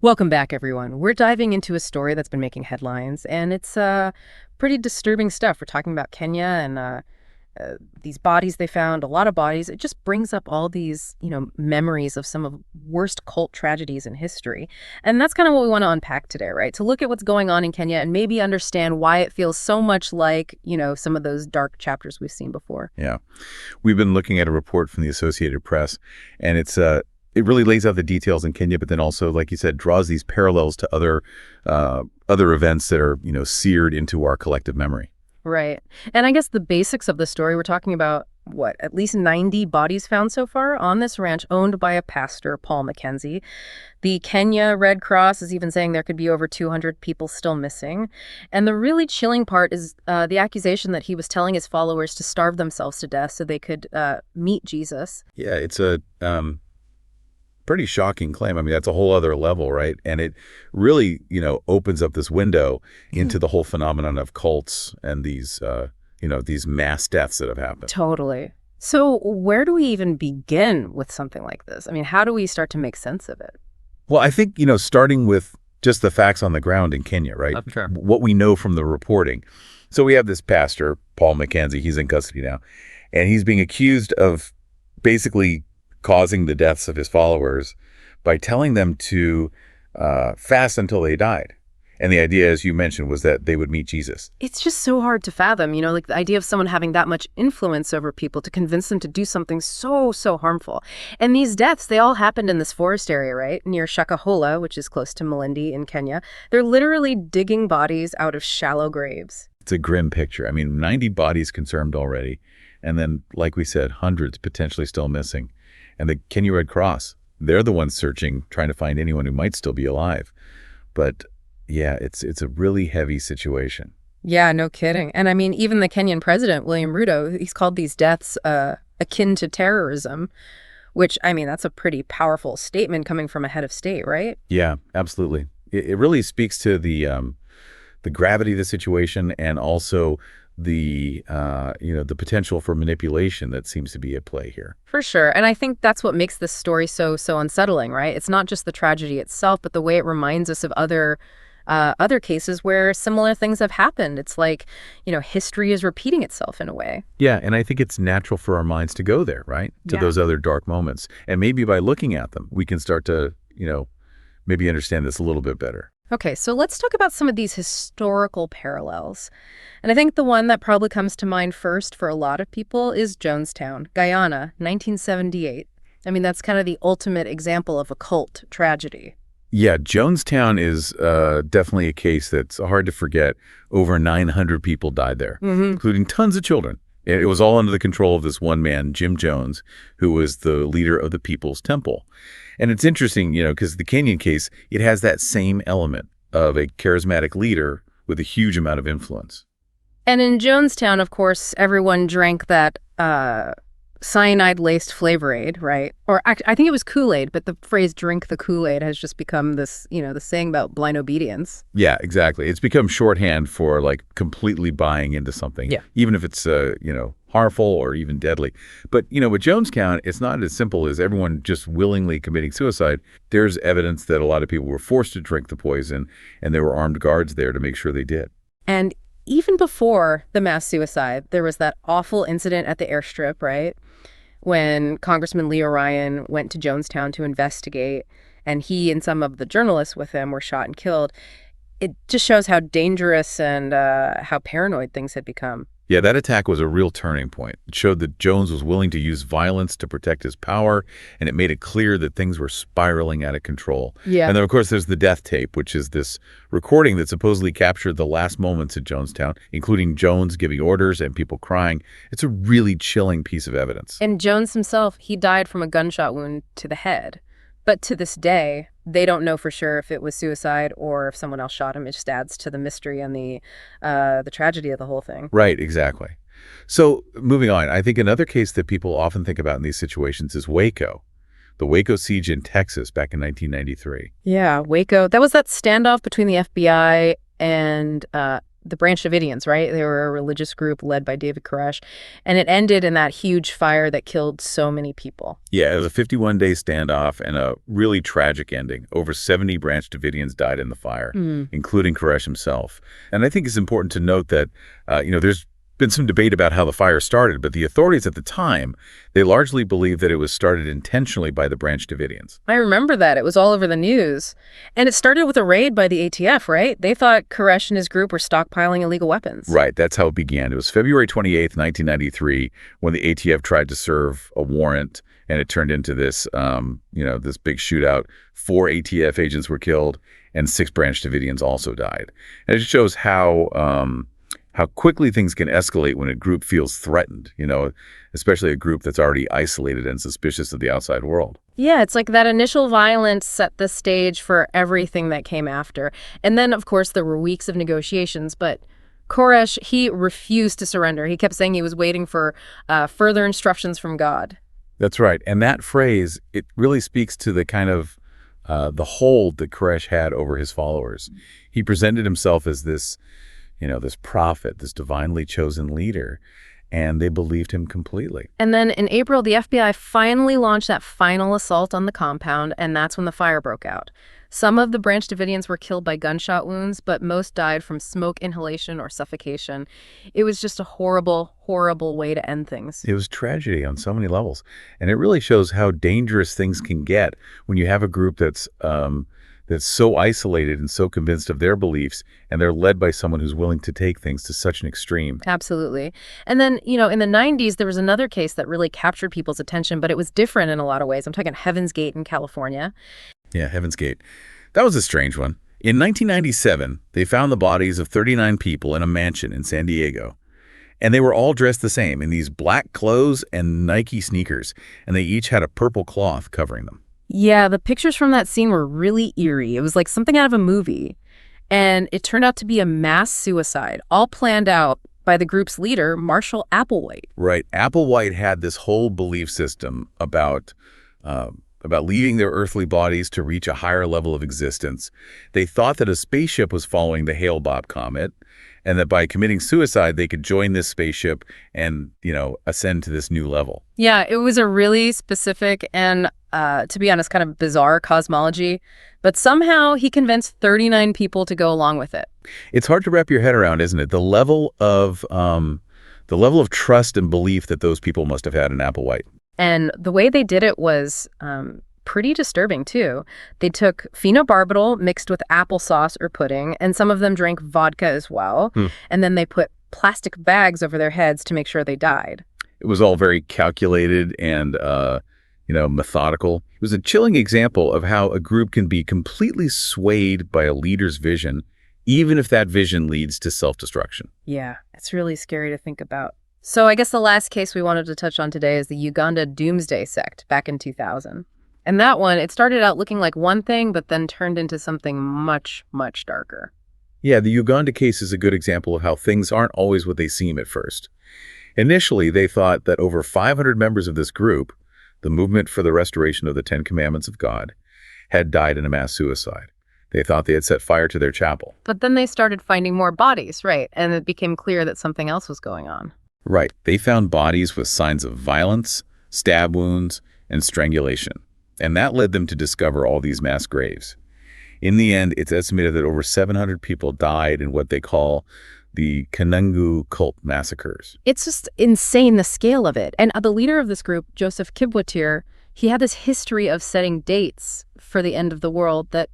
Welcome back, everyone. We're diving into a story that's been making headlines, and it's pretty disturbing stuff. We're talking about Kenya and these bodies they found, a lot of bodies. It just brings up all these, memories of some of the worst cult tragedies in history. And that's kind of what we want to unpack today, right? To look at what's going on in Kenya and maybe understand why it feels so much like, some of those dark chapters we've seen before. Yeah. We've been looking at a report from the Associated Press, and it really lays out the details in Kenya, but then also, like you said, draws these parallels to other events that are, seared into our collective memory. Right. And I guess the basics of the story, we're talking about, what, at least 90 bodies found so far on this ranch owned by a pastor, Paul Mackenzie. The Kenya Red Cross is even saying there could be over 200 people still missing. And the really chilling part is the accusation that he was telling his followers to starve themselves to death so they could meet Jesus. Yeah, it's a pretty shocking claim. I mean, that's a whole other level, right? And it really, opens up this window into the whole phenomenon of cults and these mass deaths that have happened. Totally. So where do we even begin with something like this? I mean, how do we start to make sense of it? Well, I think, starting with just the facts on the ground in Kenya, right? Sure. What we know from the reporting. So we have this pastor, Paul Mackenzie, he's in custody now, and he's being accused of basically causing the deaths of his followers by telling them to fast until they died. And the idea, as you mentioned, was that they would meet Jesus. It's just so hard to fathom, like the idea of someone having that much influence over people to convince them to do something so, so harmful. And these deaths, they all happened in this forest area, right? Near Shakahola, which is close to Malindi in Kenya. They're literally digging bodies out of shallow graves. It's a grim picture. I mean, 90 bodies confirmed already. And then, like we said, hundreds potentially still missing. And the Kenya Red Cross, they're the ones searching, trying to find anyone who might still be alive. But yeah, it's a really heavy situation. Yeah, no kidding. And I mean, even the Kenyan president, William Ruto, he's called these deaths akin to terrorism, which, I mean, that's a pretty powerful statement coming from a head of state, right? Yeah, absolutely. It really speaks to the gravity of the situation, and also the potential for manipulation that seems to be at play here. For sure. And I think that's what makes this story so unsettling, right? It's not just the tragedy itself, but the way it reminds us of other cases where similar things have happened. It's like, history is repeating itself in a way. Yeah, and I think it's natural for our minds to go there, right? To those other dark moments. And maybe by looking at them, we can start to, maybe understand this a little bit better. Okay, so let's talk about some of these historical parallels. And I think the one that probably comes to mind first for a lot of people is Jonestown, Guyana, 1978. I mean, that's kind of the ultimate example of a cult tragedy. Yeah, Jonestown is definitely a case that's hard to forget. Over 900 people died there, including tons of children. It was all under the control of this one man, Jim Jones, who was the leader of the People's Temple. And it's interesting, because the Kenyan case, it has that same element of a charismatic leader with a huge amount of influence. And in Jonestown, of course, everyone drank that cyanide-laced Flavor Aid, right? Or I think it was Kool-Aid, but the phrase "drink the Kool-Aid" has just become this, the saying about blind obedience. Yeah, exactly. It's become shorthand for like completely buying into something, even if it's, harmful or even deadly. But, with Jonestown, it's not as simple as everyone just willingly committing suicide. There's evidence that a lot of people were forced to drink the poison, and there were armed guards there to make sure they did. And even before the mass suicide, there was that awful incident at the airstrip, right? When Congressman Leo Ryan went to Jonestown to investigate, and he and some of the journalists with him were shot and killed. It just shows how dangerous and how paranoid things had become. Yeah, that attack was a real turning point. It showed that Jones was willing to use violence to protect his power, and it made it clear that things were spiraling out of control. Yeah. And then, of course, there's the death tape, which is this recording that supposedly captured the last moments at Jonestown, including Jones giving orders and people crying. It's a really chilling piece of evidence. And Jones himself, he died from a gunshot wound to the head. But to this day, they don't know for sure if it was suicide or if someone else shot him. It just adds to the mystery and the tragedy of the whole thing. Right, exactly. So moving on, I think another case that people often think about in these situations is Waco, the Waco siege in Texas back in 1993. Yeah, Waco. That was that standoff between the FBI and the Branch Davidians, right? They were a religious group led by David Koresh, and it ended in that huge fire that killed so many people. Yeah, it was a 51-day standoff and a really tragic ending. Over 70 Branch Davidians died in the fire, including Koresh himself. And I think it's important to note that, there's been some debate about how the fire started, but the authorities at the time, they largely believed that it was started intentionally by the Branch Davidians. I remember that. It was all over the news. And it started with a raid by the ATF, right? They thought Koresh and his group were stockpiling illegal weapons. Right, that's how it began. It was February 28th, 1993, when the ATF tried to serve a warrant, and it turned into this, this big shootout. 4 ATF agents were killed, and 6 Branch Davidians also died. And it just shows how quickly things can escalate when a group feels threatened, especially a group that's already isolated and suspicious of the outside world. Yeah, it's like that initial violence set the stage for everything that came after. And then, of course, there were weeks of negotiations, but Koresh, he refused to surrender. He kept saying he was waiting for further instructions from God. That's right. And that phrase, it really speaks to the kind of the hold that Koresh had over his followers. He presented himself as this prophet, this divinely chosen leader, and they believed him completely. And then in April, the FBI finally launched that final assault on the compound, and that's when the fire broke out. Some of the Branch Davidians were killed by gunshot wounds, but most died from smoke inhalation or suffocation. It was just a horrible, horrible way to end things. It was tragedy on so many levels, and it really shows how dangerous things can get when you have a group that's so isolated and so convinced of their beliefs, and they're led by someone who's willing to take things to such an extreme. Absolutely. And then, in the 90s, there was another case that really captured people's attention, but it was different in a lot of ways. I'm talking Heaven's Gate in California. Yeah, Heaven's Gate. That was a strange one. In 1997, they found the bodies of 39 people in a mansion in San Diego. And they were all dressed the same in these black clothes and Nike sneakers, and they each had a purple cloth covering them. Yeah, the pictures from that scene were really eerie. It was like something out of a movie. And it turned out to be a mass suicide, all planned out by the group's leader, Marshall Applewhite. Right. Applewhite had this whole belief system about leaving their earthly bodies to reach a higher level of existence. They thought that a spaceship was following the Hale-Bopp comet, and that by committing suicide, they could join this spaceship and, ascend to this new level. Yeah, it was a really specific and, to be honest, kind of bizarre cosmology. But somehow he convinced 39 people to go along with it. It's hard to wrap your head around, isn't it? The level of trust and belief that those people must have had in Applewhite. And the way they did it was pretty disturbing, too. They took phenobarbital mixed with applesauce or pudding, and some of them drank vodka as well. And then they put plastic bags over their heads to make sure they died. It was all very calculated and, methodical. It was a chilling example of how a group can be completely swayed by a leader's vision, even if that vision leads to self-destruction. Yeah, it's really scary to think about. So I guess the last case we wanted to touch on today is the Uganda Doomsday Sect back in 2000. And that one, it started out looking like one thing, but then turned into something much, much darker. Yeah, the Uganda case is a good example of how things aren't always what they seem at first. Initially, they thought that over 500 members of this group, the Movement for the Restoration of the Ten Commandments of God, had died in a mass suicide. They thought they had set fire to their chapel. But then they started finding more bodies, right? And it became clear that something else was going on. Right. They found bodies with signs of violence, stab wounds, and strangulation. And that led them to discover all these mass graves. In the end, it's estimated that over 700 people died in what they call the Kanungu cult massacres. It's just insane, the scale of it. And the leader of this group, Joseph Kibwetir, he had this history of setting dates for the end of the world that,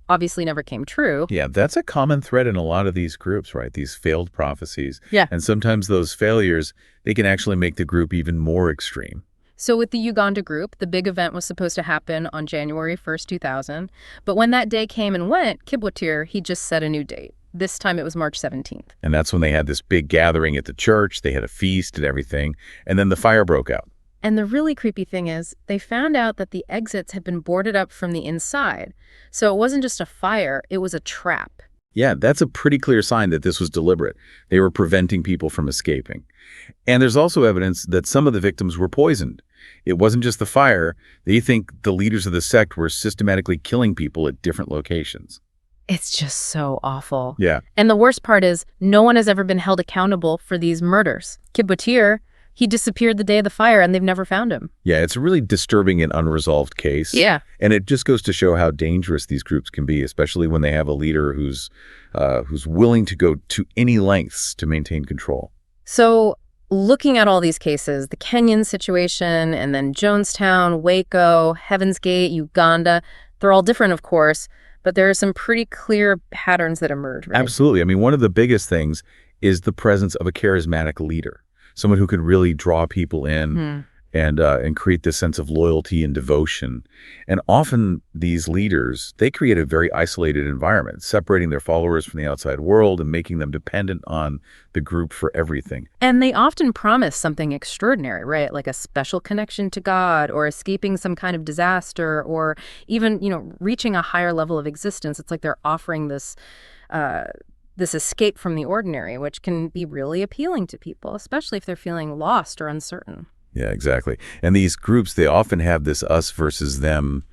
obviously never came true. Yeah, that's a common thread in a lot of these groups, right? These failed prophecies. Yeah. And sometimes those failures, they can actually make the group even more extreme. So with the Uganda group, the big event was supposed to happen on January 1st, 2000. But when that day came and went, Kibwetir, he just set a new date. This time it was March 17th. And that's when they had this big gathering at the church. They had a feast and everything. And then the fire broke out. And the really creepy thing is, they found out that the exits had been boarded up from the inside. So it wasn't just a fire, it was a trap. Yeah, that's a pretty clear sign that this was deliberate. They were preventing people from escaping. And there's also evidence that some of the victims were poisoned. It wasn't just the fire. They think the leaders of the sect were systematically killing people at different locations. It's just so awful. Yeah. And the worst part is no one has ever been held accountable for these murders. Kibbutz, he disappeared the day of the fire and they've never found him. Yeah, it's a really disturbing and unresolved case. Yeah. And it just goes to show how dangerous these groups can be, especially when they have a leader who's willing to go to any lengths to maintain control. So looking at all these cases, the Kenyan situation, and then Jonestown, Waco, Heaven's Gate, Uganda, they're all different, of course, but there are some pretty clear patterns that emerge, right? Absolutely. I mean, one of the biggest things is the presence of a charismatic leader, someone who can really draw people in and create this sense of loyalty and devotion. And often these leaders, they create a very isolated environment, separating their followers from the outside world and making them dependent on the group for everything. And they often promise something extraordinary, right? Like a special connection to God or escaping some kind of disaster or even, reaching a higher level of existence. It's like they're offering this escape from the ordinary, which can be really appealing to people, especially if they're feeling lost or uncertain. Yeah, exactly. And these groups, they often have this us versus them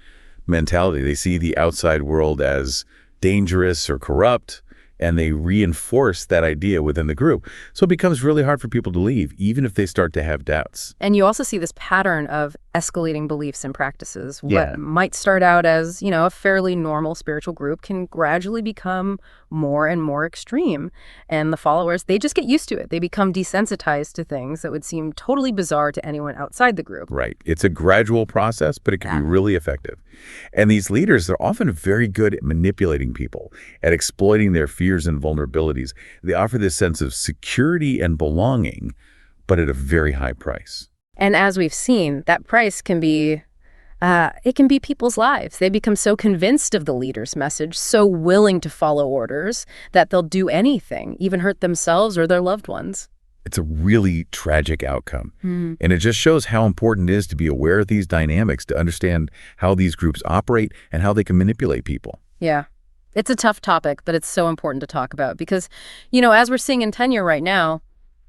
mentality. They see the outside world as dangerous or corrupt, and they reinforce that idea within the group. So it becomes really hard for people to leave, even if they start to have doubts. And you also see this pattern of escalating beliefs and practices. Yeah. What might start out as, a fairly normal spiritual group can gradually become more and more extreme. And the followers, they just get used to it. They become desensitized to things that would seem totally bizarre to anyone outside the group. Right. It's a gradual process, but it can be really effective. And these leaders, they're often very good at manipulating people, at exploiting their fears and vulnerabilities. They offer this sense of security and belonging, but at a very high price. And as we've seen, that price can be it can be people's lives. They become so convinced of the leader's message, so willing to follow orders, that they'll do anything, even hurt themselves or their loved ones. It's a really tragic outcome. And it just shows how important it is to be aware of these dynamics, to understand how these groups operate and how they can manipulate people. Yeah. It's a tough topic, but it's so important to talk about because, as we're seeing in Kenya right now,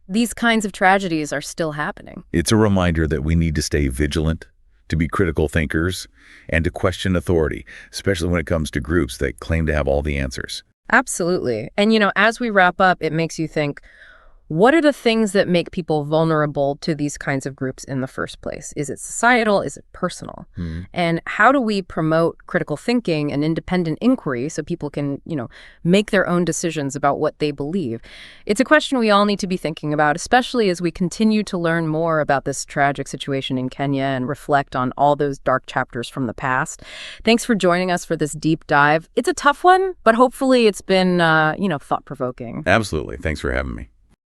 these kinds of tragedies are still happening. It's a reminder that we need to stay vigilant, to be critical thinkers, and to question authority, especially when it comes to groups that claim to have all the answers. Absolutely. And, as we wrap up, it makes you think, what are the things that make people vulnerable to these kinds of groups in the first place? Is it societal? Is it personal? And how do we promote critical thinking and independent inquiry so people can, make their own decisions about what they believe? It's a question we all need to be thinking about, especially as we continue to learn more about this tragic situation in Kenya and reflect on all those dark chapters from the past. Thanks for joining us for this deep dive. It's a tough one, but hopefully it's been, thought-provoking. Absolutely. Thanks for having me.